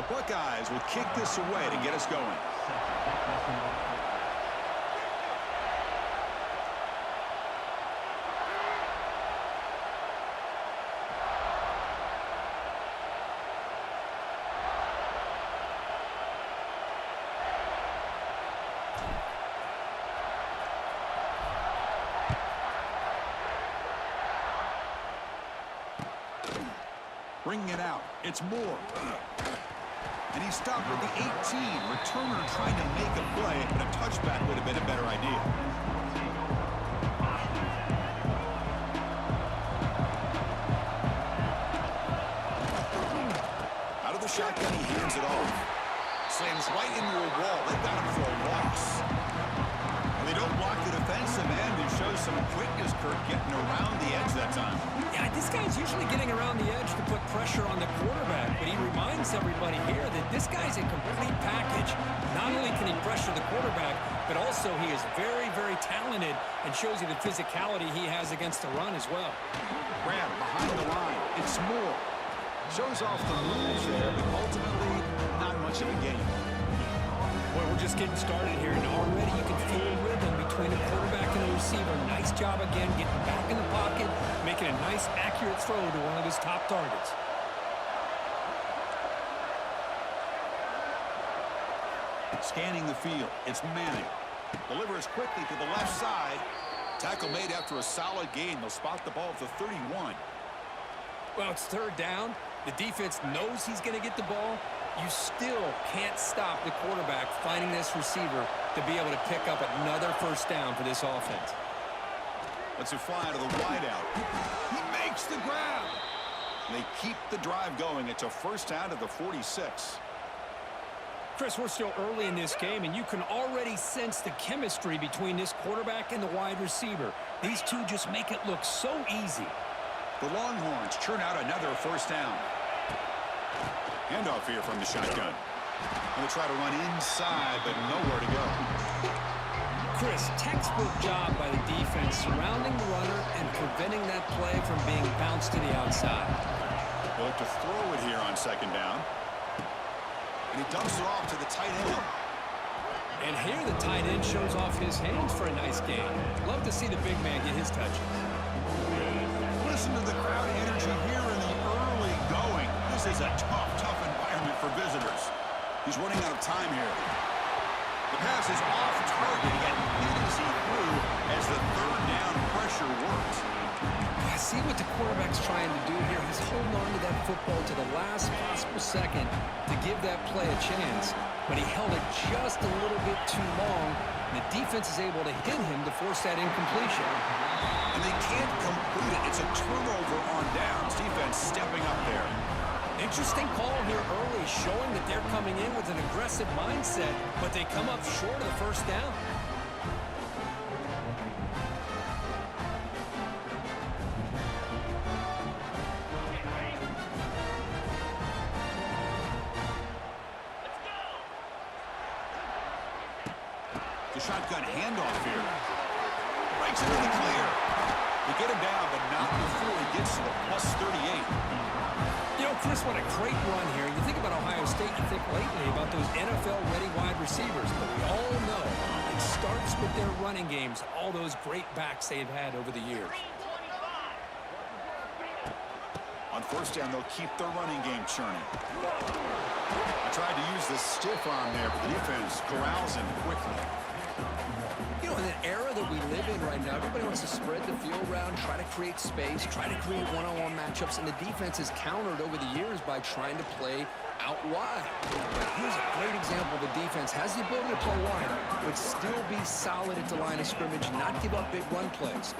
Buckeyes will kick this away to get us going. Bringing it out. It's Moore. And he stopped with the 18. Returner trying to make a play, but a touchback would have been a better idea. Out of the shotgun, he hands it off. Slams right into a wall. They got him for a loss. They don't block the defensive end and show some quickness, Kirk, getting around the edge that time. Yeah, this guy's usually getting around the edge to put pressure on the quarterback, but he reminds everybody here that this guy's a complete package. Not only can he pressure the quarterback, but also he is very, very talented and shows you the physicality he has against the run as well. Grab behind the line. It's Moore. Shows off the moves there, but ultimately not much of a game. Boy, we're just getting started here, and already you can feel a rhythm between a quarterback and a receiver. Nice job again getting back in the pocket, making a nice, accurate throw to one of his top targets. Scanning the field, it's Manning. Delivers quickly to the left side. Tackle made after a solid gain. They'll spot the ball at the 31. Well, it's third down. The defense knows he's going to get the ball. You still can't stop the quarterback finding this receiver to be able to pick up another first down for this offense. Let's it fly to the wideout. He makes the grab. They keep the drive going. It's a first down to the 46. Chris, we're still early in this game, and you can already sense the chemistry between this quarterback and the wide receiver. These two just make it look so easy. The Longhorns churn out another first down. Handoff here from the shotgun. Going to try to run inside, but nowhere to go. Chris, textbook job by the defense surrounding the runner and preventing that play from being bounced to the outside. They'll have to throw it here on second down. And he dumps it off to the tight end. And here the tight end shows off his hands for a nice game. Love to see the big man get his touches. Listen to the crowd energy here in the early going. This is a tough environment for visitors. He's running out of time here. The pass is off target. He got hit as he threw as the third down pressure works. I see what the quarterback's trying to do here. He's holding on to that football to the last possible second to give that play a chance. But he held it just a little bit too long. And the defense is able to hit him to force that incompletion. And they can't complete it. It's a turnover on downs. Defense stepping up there. Interesting call here early, showing that they're coming in with an aggressive mindset, but they come up short of the first down. The shotgun handoff here. Breaks into the clear. They get him down, but not before he gets to the plus 38. You know, Chris, what a great run here. You think about Ohio State, you think lately about those NFL-ready wide receivers, but we all know it starts with their running games, all those great backs they've had over the years. On first down, they'll keep their running game churning. I tried to use the stiff arm there, but the defense corrals him quickly. You know, in an era that we live in right now, everybody wants to spread the field around, try to create space, try to create one-on-one matchups, and the defense is countered over the years by trying to play out wide. But here's a great example. The defense has the ability to play wide, but still be solid at the line of scrimmage, not give up big run plays.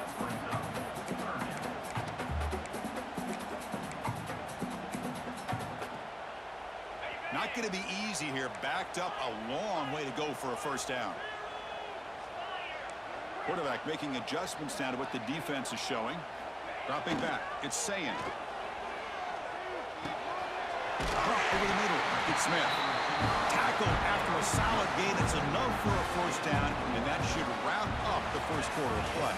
Not going to be easy here. Backed up a long way to go for a first down. Quarterback making adjustments now to what the defense is showing. Dropping back. It's Sayin. Drop over the middle. It's Smith. Tackle after a solid gain. It's enough for a first down, and that should wrap up the first quarter of play.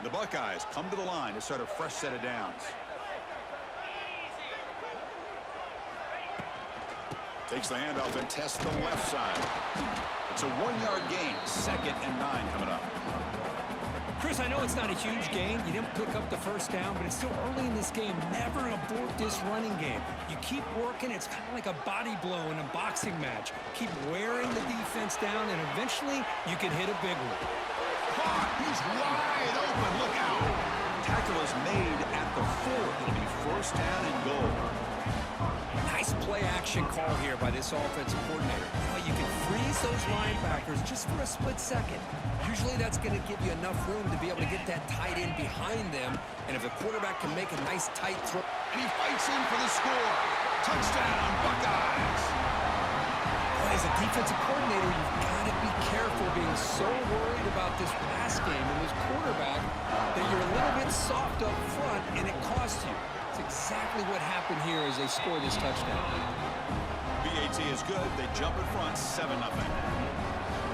The Buckeyes come to the line to start a fresh set of downs. Takes the handoff and tests the left side. It's a 1-yard gain. 2nd and 9 coming up. Chris, I know it's not a huge gain. You didn't pick up the first down, but it's still early in this game. Never abort this running game. You keep working. It's kind of like a body blow in a boxing match. Keep wearing the defense down, and eventually you can hit a big one. Caught. He's wide open. Look out. Tackle is made at the 4. It'll be 1st down and goal. Nice play-action call here by this offensive coordinator. You can freeze those linebackers just for a split second. Usually that's going to give you enough room to be able to get that tight end behind them. And if the quarterback can make a nice tight throw. And he fights in for the score. Touchdown, Buckeyes. Boy, as a defensive coordinator, you've got to be careful being so worried about this pass game and this quarterback that you're a little bit soft up front and it costs you. It's exactly what happened here as they score this touchdown. BAT is good. They jump in front, 7-0.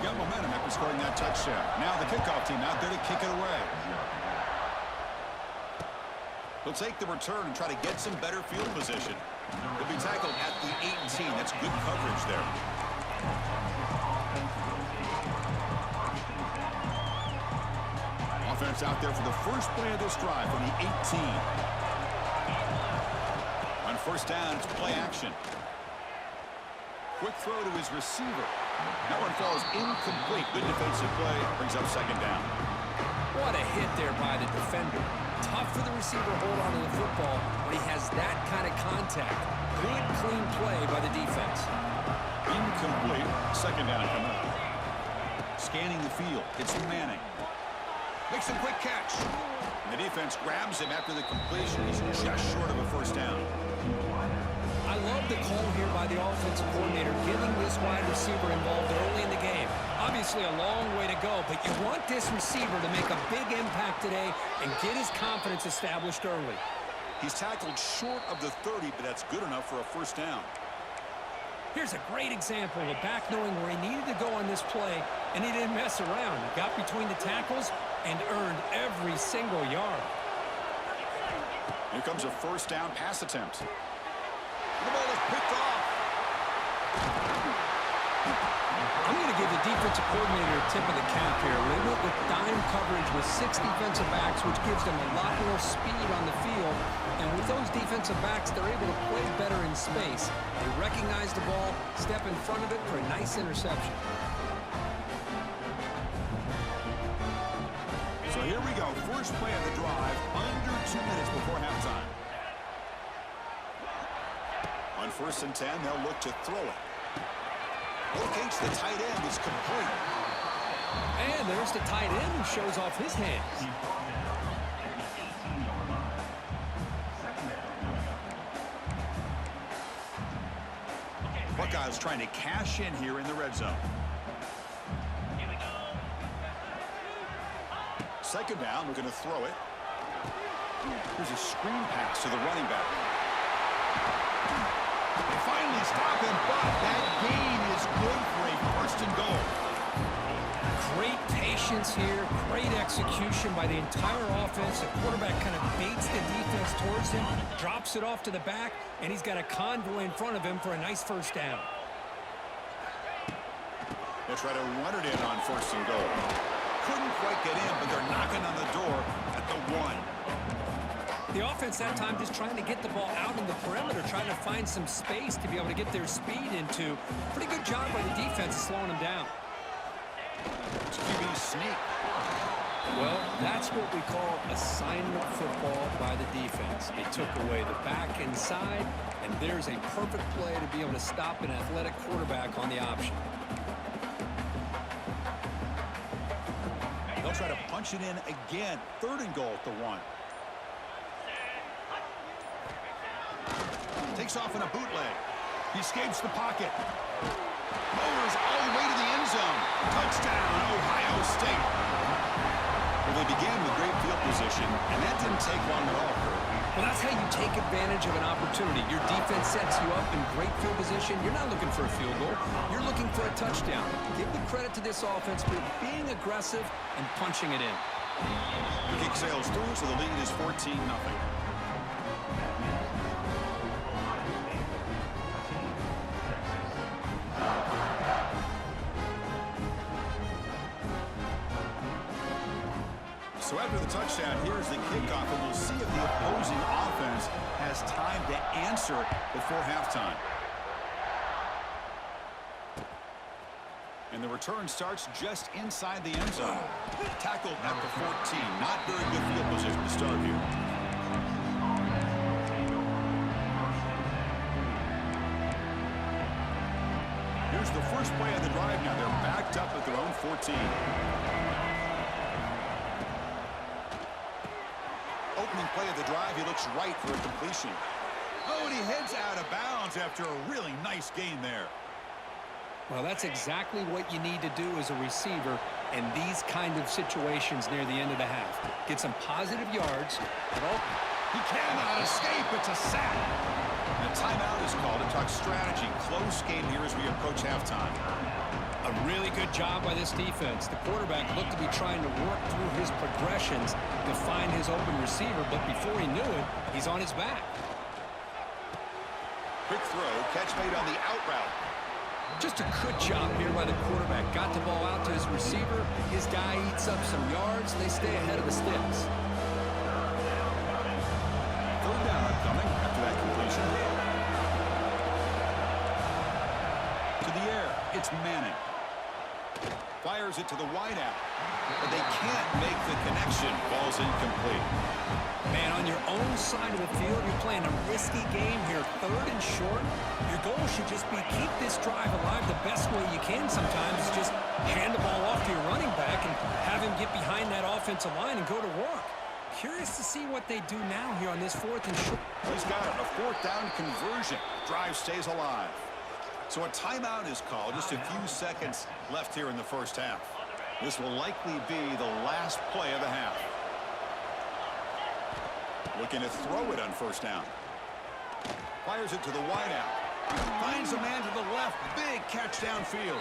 Got momentum after scoring that touchdown. Now the kickoff team out there to kick it away. They'll take the return and try to get some better field position. They'll be tackled at the 18. That's good coverage there. Offense out there for the first play of this drive from the 18. On 1st down, it's play action. Quick throw to his receiver. That one falls incomplete. Good defensive play. Brings up 2nd down. What a hit there by the defender. Tough for the receiver to hold on to the football when he has that kind of contact. Good, clean play by the defense. Incomplete. 2nd down coming up. Scanning the field. It's Manning. Makes a quick catch. And the defense grabs him after the completion. He's just short of a 1st down. I love the call here by the offensive coordinator, getting this wide receiver involved early in the game. Obviously a long way to go, but you want this receiver to make a big impact today and get his confidence established early. He's tackled short of the 30, but that's good enough for a 1st down. Here's a great example of a back knowing where he needed to go on this play, and he didn't mess around. He got between the tackles and earned every single yard. Here comes a 1st down pass attempt. The ball is picked off. I'm going to give the defensive coordinator a tip of the cap here. They went with dime coverage with 6 defensive backs, which gives them a lot more speed on the field. And with those defensive backs, they're able to play better in space. They recognize the ball, step in front of it for a nice interception. So here we go. First play of the drive, under 2 minutes before halftime. On 1st and 10, they'll look to throw it. Locates the tight end. It's complete. And there's the tight end who shows off his hands. Buckeyes trying to cash in here in the red zone. 2nd down, we're going to throw it. Here's a screen pass to the running back. They finally stop him, but that gain is good for a 1st and goal. Great patience here, great execution by the entire offense. The quarterback kind of baits the defense towards him, drops it off to the back, and he's got a convoy in front of him for a nice 1st down. They'll try to run it in on 1st and goal. Couldn't quite get in, but they're knocking on the door at the 1. The offense that time just trying to get the ball out in the perimeter, trying to find some space to be able to get their speed into. Pretty good job by the defense of slowing them down. It's QB sneak. Well, that's what we call assignment football by the defense. They took away the back inside, and there's a perfect play to be able to stop an athletic quarterback on the option. They'll try to punch it in again. 3rd and goal at the 1. Takes off in a bootleg. He escapes the pocket. Lowers all the way to the end zone. Touchdown, Ohio State. Well, they began with great field position, and that didn't take long at all. Well, that's how you take advantage of an opportunity. Your defense sets you up in great field position. You're not looking for a field goal. You're looking for a touchdown. Give the credit to this offense for being aggressive and punching it in. The kick sails through, so the lead is 14-0. So after the touchdown, here's the kickoff, and we'll see if the opposing offense has time to answer before halftime. And the return starts just inside the end zone. Tackled at the 14. Not very good field position to start here. Here's the first play of the drive now. They're backed up at their own 14. Opening play of the drive, he looks right for a completion. Oh, and he heads out of bounds after a really nice gain there. Well, that's exactly what you need to do as a receiver in these kind of situations near the end of the half. Get some positive yards. He cannot escape. It's a sack. And a timeout is called to talk strategy. Close game here as we approach halftime. A really good job by this defense. The quarterback looked to be trying to work through his progressions to find his open receiver, but before he knew it, he's on his back. Quick throw, catch made on the out route. Just a good job here by the quarterback. Got the ball out to his receiver. His guy eats up some yards. They stay ahead of the sticks. Third down upcoming after that completion. To the air, it's Manning. Fires it to the wideout, but they can't make the connection. Ball's incomplete. Man, on your own side of the field, you're playing a risky game here. Third and short. Your goal should just be keep this drive alive the best way you can sometimes. Is just hand the ball off to your running back and have him get behind that offensive line and go to work. Curious to see what they do now here on this fourth and short. He's got a fourth down conversion. Drive stays alive. So a timeout is called. Just a few seconds left here in the first half. This will likely be the last play of the half. Looking to throw it on first down. Fires it to the wideout. Finds a man to the left. Big catch downfield.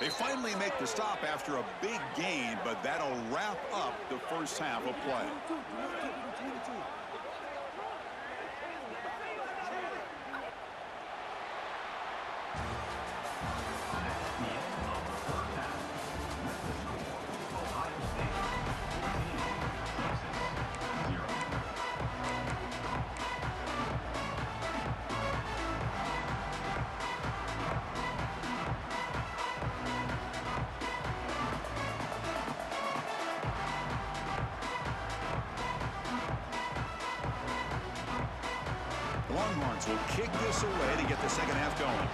They finally make the stop after a big gain, but that'll wrap up the first half of play. The Longhorns will kick this away to get the second half going.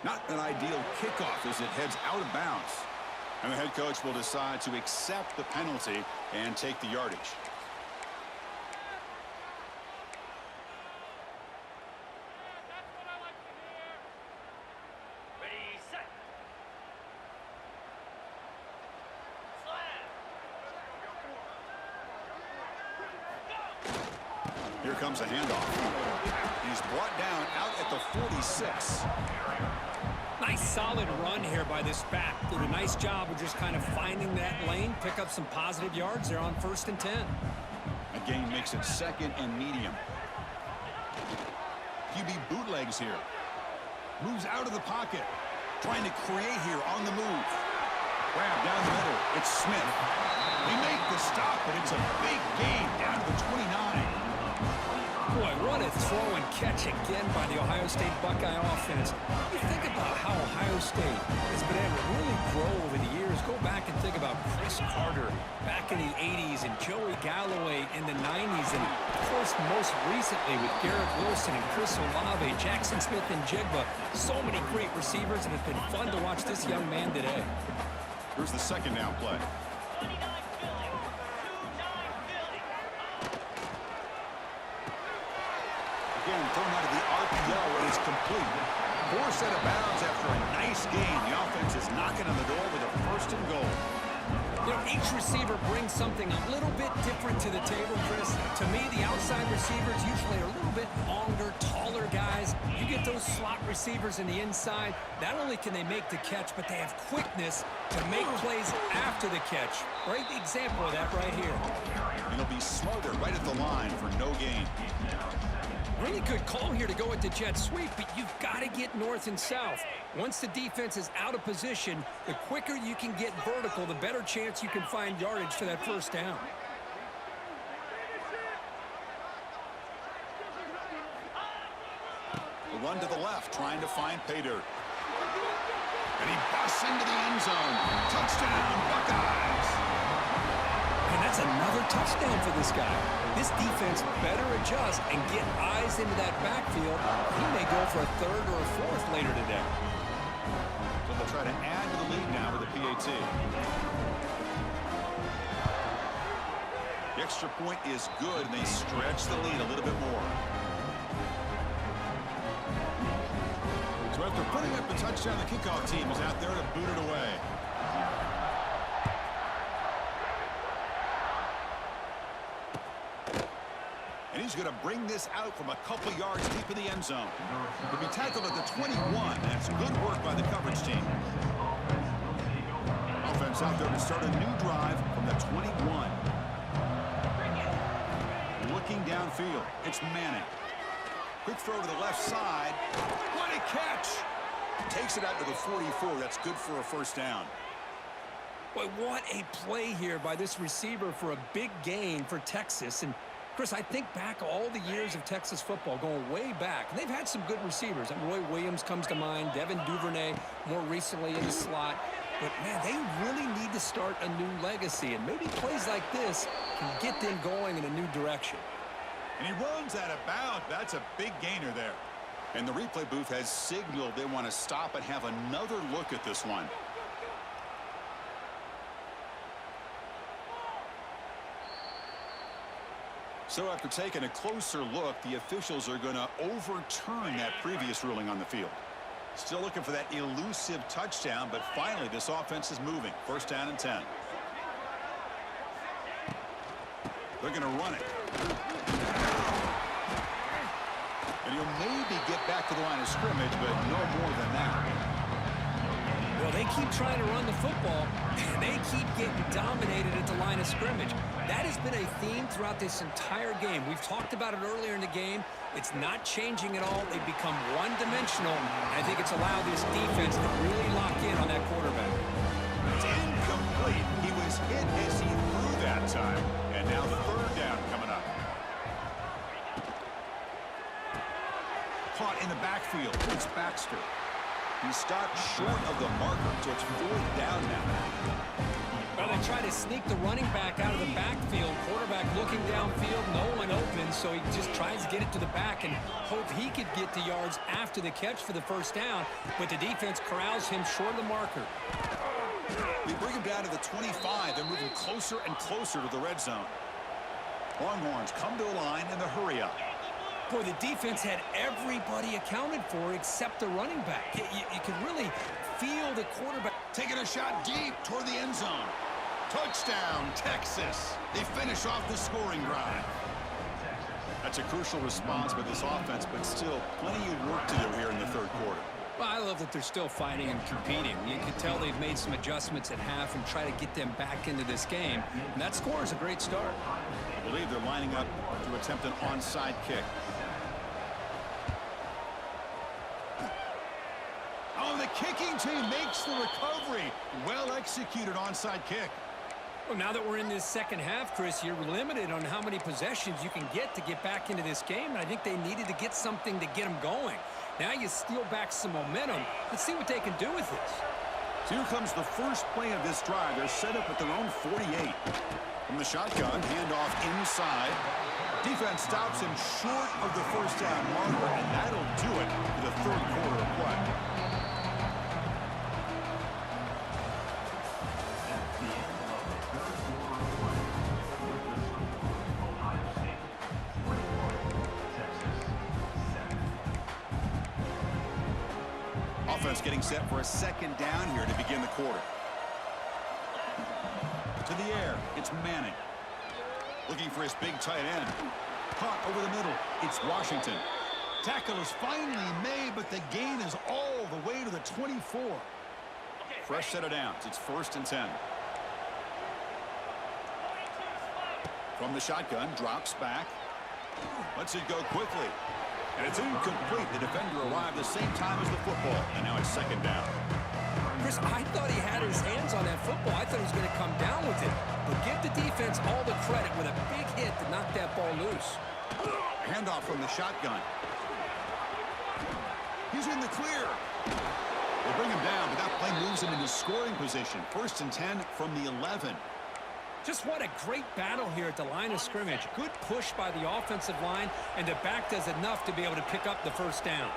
Not an ideal kickoff as it heads out of bounds. And the head coach will decide to accept the penalty and take the yardage. Here comes a handoff. He's brought down out at the 46. Nice solid run here by this back. Did a nice job of just kind of finding that lane, pick up some positive yards there on 1st and 10. A gain makes it 2nd and medium. QB bootlegs here. Moves out of the pocket. Trying to create here on the move. Grab down the middle. It's Smith. They make the stop, but it's a big gain down to the 29. Boy, what a throw and catch again by the Ohio State Buckeye offense. You think about how Ohio State has been able to really grow over the years. Go back and think about Chris Carter back in the 80s and Joey Galloway in the 90s. And, of course, most recently with Garrett Wilson and Chris Olave, Jackson Smith and Jigba. So many great receivers, and it's been fun to watch this young man today. Here's the second down play. and thrown out of the RPO, and it's complete. Forced out of bounds after a nice gain. The offense is knocking on the door with a first and goal. You know, each receiver brings something a little bit different to the table, Chris. To me, the outside receivers usually are a little bit longer, taller guys. You get those slot receivers in the inside, not only can they make the catch, but they have quickness to make plays after the catch. Great example of that right here. And he'll be smothered right at the line for no gain. Really good call here to go with the jet sweep, but you've got to get north and south. Once the defense is out of position, the quicker you can get vertical, the better chance you can find yardage for that first down. The run to the left, trying to find pay dirt. And he busts into the end zone. Touchdown, Buckeyes! And that's another touchdown for this guy. This defense better adjust and get eyes into that backfield. He may go for a third or a fourth later today. So they'll try to add to the lead now with the PAT. The extra point is good, and they stretch the lead a little bit more. So after putting up a touchdown, the kickoff team is out there to boot it away. And he's going to bring this out from a couple yards deep in the end zone. He'll be tackled at the 21. That's good work by the coverage team. Offense out there to start a new drive from the 21. Looking downfield. It's Manning. Quick throw to the left side. What a catch! Takes it out to the 44. That's good for a first down. Boy, what a play here by this receiver for a big gain for Texas. And Chris, I think back all the years of Texas football, going way back, and they've had some good receivers. And Roy Williams comes to mind, Devin Duvernay more recently in the slot. But, man, they really need to start a new legacy, and maybe plays like this can get them going in a new direction. And he runs out of bounds. That's a big gainer there. And the replay booth has signaled they want to stop and have another look at this one. So after taking a closer look, the officials are going to overturn that previous ruling on the field. Still looking for that elusive touchdown, but finally this offense is moving. First down and 10. They're going to run it. And he'll maybe get back to the line of scrimmage, but no more than that. Well, they keep trying to run the football, and they keep getting dominated at the line of scrimmage. That has been a theme throughout this entire game. We've talked about it earlier in the game. It's not changing at all. They've become one-dimensional, and I think it's allowed this defense to really lock in on that quarterback. It's incomplete. He was hit as he threw that time. And now the third down coming up. Caught in the backfield. It's Baxter. He stopped short of the marker, so it's fourth down now. Well, they try to sneak the running back out of the backfield. Quarterback looking downfield, no one open, so he just tries to get it to the back and hope he could get the yards after the catch for the first down, but the defense corrals him short of the marker. We bring him down to the 25. They're moving closer and closer to the red zone. Longhorns come to a line in the hurry-up. Boy, the defense had everybody accounted for except the running back. You can really feel the quarterback. Taking a shot deep toward the end zone. Touchdown, Texas. They finish off the scoring drive. That's a crucial response by this offense, but still plenty of work to do here in the third quarter. Well, I love that they're still fighting and competing. You can tell they've made some adjustments at half and try to get them back into this game. And that score is a great start. I believe they're lining up to attempt an onside kick. Oh, the kicking team makes the recovery. Well executed onside kick. Well, now that we're in this second half, Chris, you're limited on how many possessions you can get back into this game. And I think they needed to get something to get them going. Now you steal back some momentum. Let's see what they can do with this. So here comes the first play of this drive. They're set up at their own 48. From the shotgun, handoff inside. Defense stops him short of the first down marker, and that'll do it for the third quarter of play. offense getting set for a second down here to begin the quarter. To the air, it's Manning. Looking for his big tight end. Caught over the middle, it's Washington. Tackle is finally made, but the gain is all the way to the 24. Fresh set of downs. It's 1st and 10. From the shotgun, drops back. Lets it go quickly. And it's incomplete. The defender arrived the same time as the football. And now it's 2nd down. Chris, I thought he had his hands on that football. I thought he was going to come down with it. But give the defense all the credit with a big hit to knock that ball loose. Handoff from the shotgun. He's in the clear. They bring him down, but that play moves him into scoring position. 1st and 10 from the 11. Just what a great battle here at the line of scrimmage. Good push by the offensive line, and the back does enough to be able to pick up the 1st down.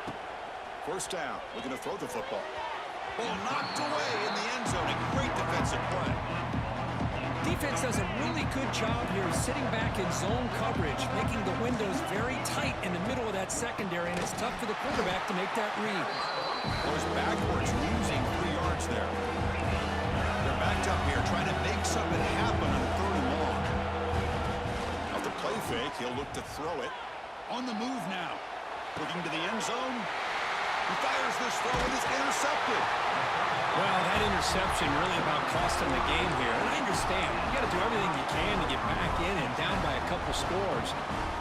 1st down. Looking to throw the football. Ball knocked away in the end zone. A great defensive play. Defense does a really good job here sitting back in zone coverage, making the windows very tight in the middle of that secondary, and it's tough for the quarterback to make that read. Goes backwards, losing 3 yards there. They're backed up here, trying to make something happen on 3rd and long. Off the play fake, he'll look to throw it. On the move now. Looking to the end zone. He fires this throw and it's intercepted. Well, that interception really about cost him the game here. And I understand. You got to do everything you can to get back in and down by a couple scores.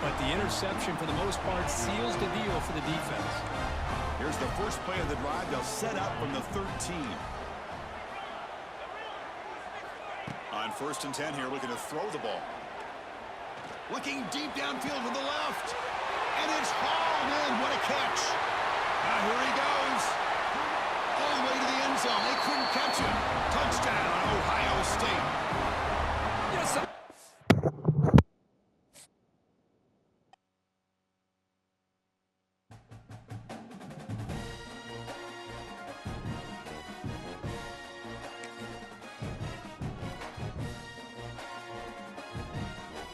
But the interception, for the most part, seals the deal for the defense. Here's the first play of the drive. They'll set up from the 13. On 1st and 10 here, looking to throw the ball. Looking deep downfield to the left. And it's hauled in. What a catch. Now here he goes. All the way to the end zone. They couldn't catch him. Touchdown, Ohio State.